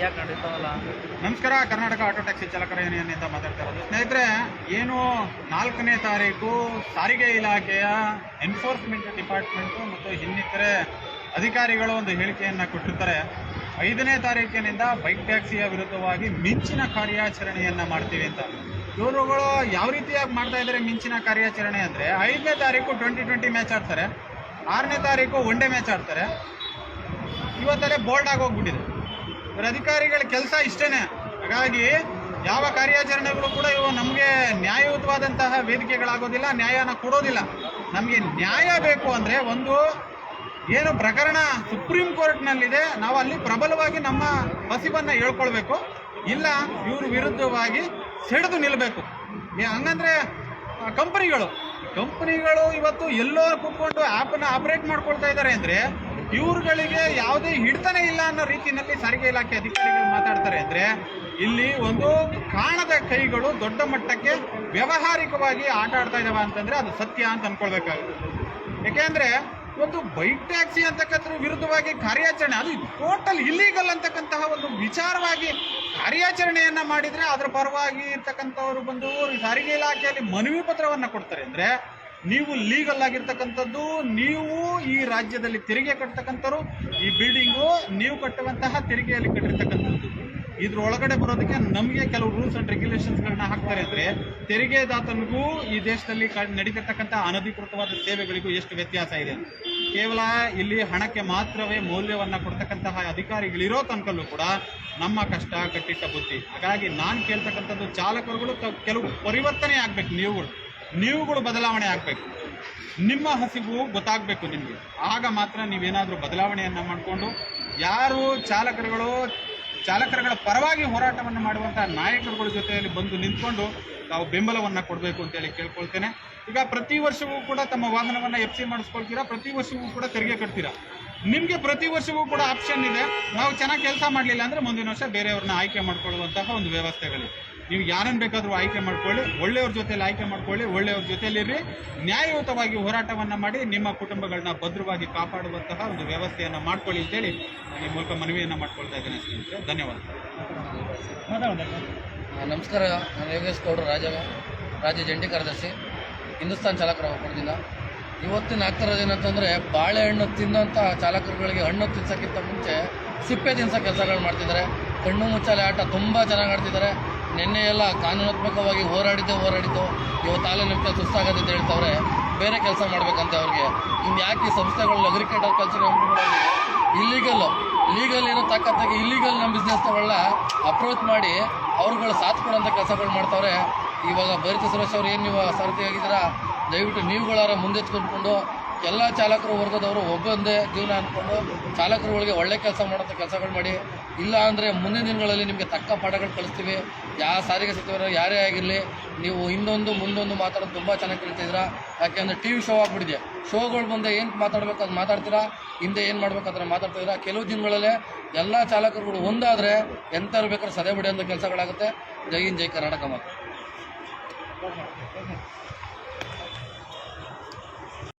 ಸರಿಯಾಗಿ ನಡೀತಾವಲ್ಲ. ನಮಸ್ಕಾರ, Karnataka auto taxi ಚಾಲಕರ ಯೂನಿಯನ್ನಿಂದ ಮಾತಾಡ್ತಾ ಇರೋದು. ಸ್ನೇಹಿತರೆ, ಏನು 4ನೇ ತಾರೀಕು ಸಾರಿಗೆ ಇಲಾಖೆಯ ಎನ್ಫೋರ್ಸ್ಮೆಂಟ್ ಡಿಪಾರ್ಟ್ಮೆಂಟು ಮತ್ತು ಇನ್ನಿತರೆ ಅಧಿಕಾರಿಗಳು ಒಂದು ಹೇಳಿಕೆಯನ್ನು ಕೊಟ್ಟಿರ್ತಾರೆ. 5ನೇ ತಾರೀಕಿನಿಂದ ಬೈಕ್ ಟ್ಯಾಕ್ಸಿಯ ವಿರುದ್ಧವಾಗಿ ಮಿಂಚಿನ ಕಾರ್ಯಾಚರಣೆಯನ್ನು ಮಾಡ್ತೀವಿ ಅಂತ. ಇವರುಗಳು ಯಾವ ರೀತಿಯಾಗಿ ಮಾಡ್ತಾ ಇದ್ದಾರೆ ಮಿಂಚಿನ ಕಾರ್ಯಾಚರಣೆ ಅಂದರೆ, 5ನೇ ತಾರೀಕು 2020 ಮ್ಯಾಚ್ ಆಡ್ತಾರೆ, 6ನೇ ತಾರೀಕು ಒನ್ ಡೇ ಮ್ಯಾಚ್ ಆಡ್ತಾರೆ. ಇವತ್ತಲ್ಲೇ ಬೋಲ್ಡ್ ಆಗೋಗ್ಬಿಟ್ಟಿದೆ. ಇವರ ಅಧಿಕಾರಿಗಳ ಕೆಲಸ ಇಷ್ಟೇ. ಹಾಗಾಗಿ ಯಾವ ಕಾರ್ಯಾಚರಣೆಗಳು ಕೂಡ ಇವು ನಮಗೆ ನ್ಯಾಯಯುತವಾದಂತಹ ವೇದಿಕೆಗಳಾಗೋದಿಲ್ಲ, ನ್ಯಾಯನ ಕೊಡೋದಿಲ್ಲ. ನಮಗೆ ನ್ಯಾಯ ಬೇಕು ಅಂದರೆ ಒಂದು ಏನು ಪ್ರಕರಣ ಸುಪ್ರೀಂ ಕೋರ್ಟ್ನಲ್ಲಿದೆ, ನಾವು ಅಲ್ಲಿ ಪ್ರಬಲವಾಗಿ ನಮ್ಮ ಹಸಿವನ್ನು ಹೇಳ್ಕೊಳ್ಬೇಕು, ಇಲ್ಲ ಇವ್ರ ವಿರುದ್ಧವಾಗಿ ಸೆಳೆದು ನಿಲ್ಲಬೇಕು. ಹಂಗಂದ್ರೆ ಕಂಪನಿಗಳು ಇವತ್ತು ಎಲ್ಲೋ ಕೂತ್ಕೊಂಡು ಆ್ಯಪನ್ನು ಆಪರೇಟ್ ಮಾಡ್ಕೊಳ್ತಾ ಇದ್ದಾರೆ ಅಂದರೆ ಇವ್ರುಗಳಿಗೆ ಯಾವುದೇ ಹಿಡಿತನೇ ಇಲ್ಲ ಅನ್ನೋ ರೀತಿಯಲ್ಲಿ ಸಾರಿಗೆ ಇಲಾಖೆ ಅಧಿಕಾರಿಗಳು ಮಾತಾಡ್ತಾರೆ. ಅಂದರೆ ಇಲ್ಲಿ ಒಂದು ಕಾಣದ ಕೈಗಳು ದೊಡ್ಡ ಮಟ್ಟಕ್ಕೆ ವ್ಯಾವಹಾರಿಕವಾಗಿ ಆಟ ಆಡ್ತಾ ಇದ್ದಾವೆ ಅಂತಂದರೆ ಅದು ಸತ್ಯ ಅಂತ ಅಂದ್ಕೊಳ್ಬೇಕಾಗುತ್ತೆ. ಯಾಕೆಂದರೆ ಇವತ್ತು ಬೈಕ್ ಟ್ಯಾಕ್ಸಿ ಅಂತಕ್ಕಂಥ ವಿರುದ್ಧವಾಗಿ ಕಾರ್ಯಾಚರಣೆ, ಅದು ಟೋಟಲ್ ಇಲ್ಲೀಗಲ್ ಅಂತಕ್ಕಂತಹ ಒಂದು ವಿಚಾರವಾಗಿ ಕಾರ್ಯಾಚರಣೆಯನ್ನು ಮಾಡಿದರೆ ಅದರ ಪರವಾಗಿ ಇರ್ತಕ್ಕಂಥವ್ರು ಬಂದು ಸಾರಿಗೆ ಇಲಾಖೆಯಲ್ಲಿ ಮನವಿ ಪತ್ರವನ್ನು ಕೊಡ್ತಾರೆ. ಅಂದರೆ ನೀವು ಲೀಗಲ್ ಆಗಿರ್ತಕ್ಕಂಥದ್ದು, ನೀವು ಈ ರಾಜ್ಯದಲ್ಲಿ ತೆರಿಗೆ ಕಟ್ಟತಕ್ಕಂಥವ್ರು, ಈ ಬಿಲ್ಡಿಂಗು ನೀವು ಕಟ್ಟುವಂತಹ ತೆರಿಗೆಯಲ್ಲಿ ಕಟ್ಟಿರ್ತಕ್ಕಂಥದ್ದು, ಇದ್ರೊಳಗಡೆ ಬರೋದಕ್ಕೆ ನಮಗೆ ಕೆಲವು ರೂಲ್ಸ್ ಆ್ಯಂಡ್ ರೆಗ್ಯುಲೇಷನ್ಸ್ಗಳನ್ನ ಹಾಕ್ತಾರೆ. ಅಂದರೆ ತೆರಿಗೆದಾತನಿಗೂ ಈ ದೇಶದಲ್ಲಿ ನಡೀತಿರ್ತಕ್ಕಂಥ ಅನಧಿಕೃತವಾದ ಸೇವೆಗಳಿಗೂ ಎಷ್ಟು ವ್ಯತ್ಯಾಸ ಇದೆ. ಕೇವಲ ಇಲ್ಲಿ ಹಣಕ್ಕೆ ಮಾತ್ರವೇ ಮೌಲ್ಯವನ್ನು ಕೊಡ್ತಕ್ಕಂತಹ ಅಧಿಕಾರಿಗಳಿರೋ ತನಕಲ್ಲೂ ಕೂಡ ನಮ್ಮ ಕಷ್ಟ ಕಟ್ಟಿಟ್ಟ ಬುದ್ಧಿ. ಹಾಗಾಗಿ ನಾನು ಕೇಳ್ತಕ್ಕಂಥದ್ದು, ಚಾಲಕರುಗಳು ಕೆಲವು ಪರಿವರ್ತನೆ ಆಗಬೇಕು, ನೀವುಗಳು ಬದಲಾವಣೆ ಆಗಬೇಕು, ನಿಮ್ಮ ಹಸಿವು ಗೊತ್ತಾಗಬೇಕು ನಿಮಗೆ. ಆಗ ಮಾತ್ರ ನೀವೇನಾದರೂ ಬದಲಾವಣೆಯನ್ನು ಮಾಡಿಕೊಂಡು ಯಾರು ಚಾಲಕರುಗಳ ಪರವಾಗಿ ಹೋರಾಟವನ್ನು ಮಾಡುವಂಥ ನಾಯಕರುಗಳ ಜೊತೆಯಲ್ಲಿ ಬಂದು ನಿಂತ್ಕೊಂಡು ನಾವು ಬೆಂಬಲವನ್ನು ಕೊಡಬೇಕು ಅಂತೇಳಿ ಕೇಳ್ಕೊಳ್ತೇನೆ. ಈಗ ಪ್ರತಿ ವರ್ಷವೂ ಕೂಡ ತಮ್ಮ ವಾಹನವನ್ನು FC ಮಾಡಿಸ್ಕೊಳ್ತೀರಾ, ಪ್ರತಿ ವರ್ಷವೂ ಕೂಡ ತೆರಿಗೆ ಕಟ್ತೀರಾ. ನಿಮಗೆ ಪ್ರತಿ ವರ್ಷವೂ ಕೂಡ ಆಪ್ಷನ್ ಇದೆ, ನಾವು ಚೆನ್ನಾಗಿ ಕೆಲಸ ಮಾಡಲಿಲ್ಲ ಅಂದರೆ ಮುಂದಿನ ವರ್ಷ ಬೇರೆಯವ್ರನ್ನ ಆಯ್ಕೆ ಮಾಡ್ಕೊಳ್ಳುವಂತಹ ಒಂದು ವ್ಯವಸ್ಥೆಗಳಿದೆ. ನೀವು ಯಾರನ್ನು ಬೇಕಾದರೂ ಆಯ್ಕೆ ಮಾಡ್ಕೊಳ್ಳಿ, ಒಳ್ಳೆಯವ್ರ ಜೊತೆಯಲ್ಲಿ ಆಯ್ಕೆ ಮಾಡ್ಕೊಳ್ಳಿ, ಒಳ್ಳೆಯವ್ರ ಜೊತೆಯಲ್ಲಿರಿ, ನ್ಯಾಯಯುತವಾಗಿ ಹೋರಾಟವನ್ನು ಮಾಡಿ ನಿಮ್ಮ ಕುಟುಂಬಗಳನ್ನ ಭದ್ರವಾಗಿ ಕಾಪಾಡುವಂತಹ ಒಂದು ವ್ಯವಸ್ಥೆಯನ್ನು ಮಾಡ್ಕೊಳ್ಳಿ ಅಂತೇಳಿ ನಾನು ಈ ಮೂಲಕ ಮನವಿಯನ್ನು ಮಾಡ್ಕೊಳ್ತಾ ಇದ್ದೇನೆ. ಸ್ನೇಹಿತರೆ, ಧನ್ಯವಾದ. ನಮಸ್ಕಾರ, ನಾನು ಯೋಗೇಶ್ ಗೌಡ್ರು, ರಾಜ್ಯ ಜಂಟಿ ಕಾರ್ಯದರ್ಶಿ, ಹಿಂದೂಸ್ತಾನ್ ಚಾಲಕರ ಒಕ್ಕೂಟದಿಂದ. ಇವತ್ತಿನ ಆಗ್ತಿರೋದು ಏನಂತಂದರೆ, ಬಾಳೆಹಣ್ಣು ತಿನ್ನೋಂಥ ಚಾಲಕರುಗಳಿಗೆ ಹಣ್ಣು ತಿನ್ಸೋಕ್ಕಿಂತ ಮುಂಚೆ ಸಿಪ್ಪೆ ತಿನ್ಸೋ ಕೆಲಸಗಳು ಮಾಡ್ತಿದ್ದಾರೆ. ಕಣ್ಣು ಮುಚ್ಚಾಲೆ ಆಟ ತುಂಬ ಚೆನ್ನಾಗಿ ಆಡ್ತಿದ್ದಾರೆ. ನಿನ್ನೆ ಎಲ್ಲ ಕಾನೂನಾತ್ಮಕವಾಗಿ ಹೋರಾಡಿದ್ದು ಇವತ್ತು ಆಲೆ ನಿಮಿಷ ಸುಸ್ತಾಗತ್ತೆ ಅಂತ ಹೇಳ್ತವ್ರೆ. ಬೇರೆ ಕೆಲಸ ಮಾಡಬೇಕಂತೆ ಅವ್ರಿಗೆ. ಇನ್ನು ಯಾಕೆ ಈ ಸಂಸ್ಥೆಗಳು ಅಗ್ರಿಕಲ್ಚರ್ ಲೀಗಲ್ ಏನೋ ತಾಕತ್ತಾಗಿ ಇಲ್ಲೀಗಲ್ ನಮ್ಮ ಬಿಸ್ನೆಸ್ಗಳನ್ನ ಅಪ್ರೋಚ್ ಮಾಡಿ ಅವ್ರುಗಳು ಸಾಥ್ ಕೊಡೋಂಥ ಕೆಲಸಗಳು ಮಾಡ್ತಾವ್ರೆ. ಇವಾಗ ಭೈರತಿ ಸುರೇಶ್ ಅವ್ರು ಏನು ನೀವು ಸಾರಥಿ ಆಗಿದ್ದೀರಾ, ದಯವಿಟ್ಟು ನೀವುಗಳಾರ ಮುಂದೆತ್ಕೊಂಡ್ಕೊಂಡು ಎಲ್ಲ ಚಾಲಕರು ವರ್ಗದವರು ಒಬ್ಬೊಂದೇ ಜೀವನ ಅಂದ್ಕೊಂಡು ಚಾಲಕರುಗಳಿಗೆ ಒಳ್ಳೆ ಕೆಲಸ ಮಾಡೋಂಥ ಕೆಲಸಗಳು ಮಾಡಿ. ಇಲ್ಲ ಅಂದರೆ ಮುಂದಿನ ದಿನಗಳಲ್ಲಿ ನಿಮಗೆ ತಕ್ಕ ಪಾಠಗಳು ಕಲಿಸ್ತೀವಿ. ಯಾವ ಸಾರಿಗೆ ಸಚಿವರು ಯಾರೇ ಆಗಿರಲಿ, ನೀವು ಮುಂದೊಂದು ಮಾತಾಡೋದು ತುಂಬ ಚೆನ್ನಾಗಿ ಕಲಿತಿದ್ದೀರಾ. ಯಾಕೆಂದರೆ TV ಶೋ ಆಗಿಬಿಟ್ಟಿದೆ. ಶೋಗಳ ಮುಂದೆ ಏನು ಮಾತಾಡಬೇಕು ಅದು ಮಾತಾಡ್ತೀರಾ, ಹಿಂದೆ ಏನು ಮಾಡ್ಬೇಕಾದ್ರೆ ಮಾತಾಡ್ತಿದ್ದೀರಾ. ಕೆಲವು ದಿನಗಳಲ್ಲೇ ಎಲ್ಲ ಚಾಲಕರುಗಳು ಒಂದಾದರೆ ಎಂಥವ್ರು ಬೇಕಾದ್ರೆ ಸದೆ ಬಿಡೋಂಥ ಕೆಲಸಗಳಾಗುತ್ತೆ. ಜೈ ಹಿಂದ್, ಜೈ ಕರ್ನಾಟಕ ಮಾತು.